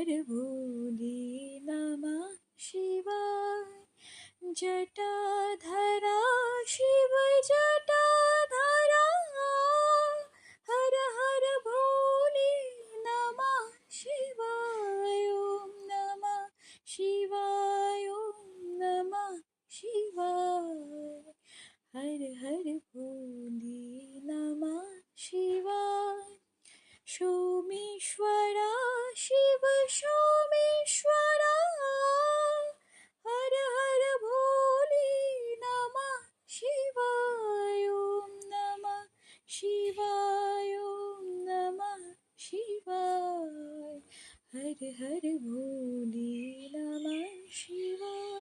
हर भोले नमः शिवाय। जटाधरा शिव जटाधरा, हर हर भोले नमः शिवाय। ओम नमः शिवाय, ओम नमः शिवाय। हर हर भोले नमः शिवाय। सोमेश्वरा शिव सोमेश्वरा, हर हर भोले नमः शिवाय। ओम नमः शिवाय, ओम नमः शिवाय। हर हर भोले